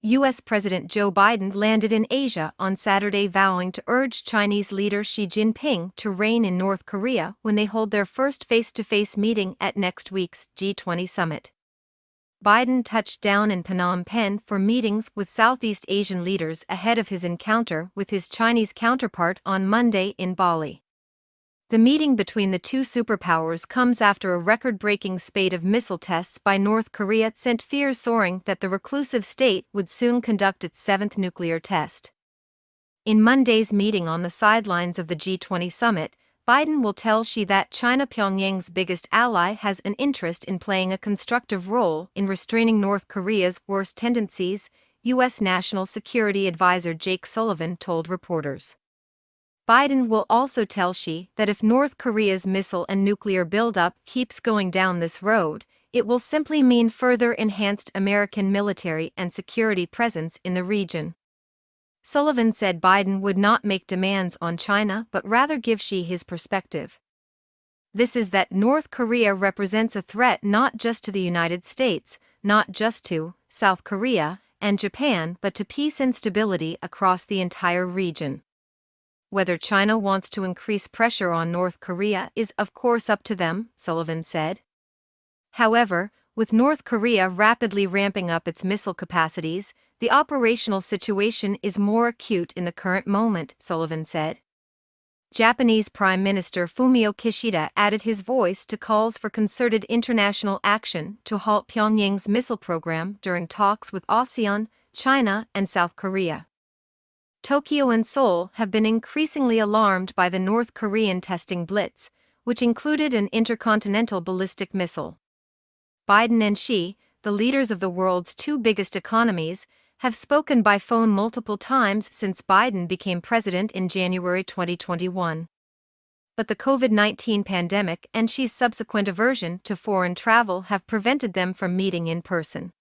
U.S. President Joe Biden landed in Asia on Saturday, vowing to urge Chinese leader Xi Jinping to rein in North Korea when they hold their first face-to-face meeting at next week's G20 summit. Biden touched down in Phnom Penh for meetings with Southeast Asian leaders ahead of his encounter with his Chinese counterpart on Monday in Bali. The meeting between the two superpowers comes after a record-breaking spate of missile tests by North Korea sent fears soaring that the reclusive state would soon conduct its seventh nuclear test. In Monday's meeting on the sidelines of the G20 summit, Biden will tell Xi that China, Pyongyang's biggest ally, has an interest in playing a constructive role in restraining North Korea's worst tendencies, U.S. National Security Advisor Jake Sullivan told reporters. Biden will also tell Xi that if North Korea's missile and nuclear buildup keeps going down this road, it will simply mean further enhanced American military and security presence in the region. Sullivan said Biden would not make demands on China but rather give Xi his perspective. This is that North Korea represents a threat not just to the United States, not just to South Korea and Japan, but to peace and stability across the entire region. Whether China wants to increase pressure on North Korea is of course up to them, Sullivan said. However, with North Korea rapidly ramping up its missile capacities, the operational situation is more acute in the current moment, Sullivan said. Japanese Prime Minister Fumio Kishida added his voice to calls for concerted international action to halt Pyongyang's missile program during talks with ASEAN, China, and South Korea. Tokyo and Seoul have been increasingly alarmed by the North Korean testing blitz, which included an intercontinental ballistic missile. Biden and Xi, the leaders of the world's two biggest economies, have spoken by phone multiple times since Biden became president in January 2021. But the COVID-19 pandemic and Xi's subsequent aversion to foreign travel have prevented them from meeting in person.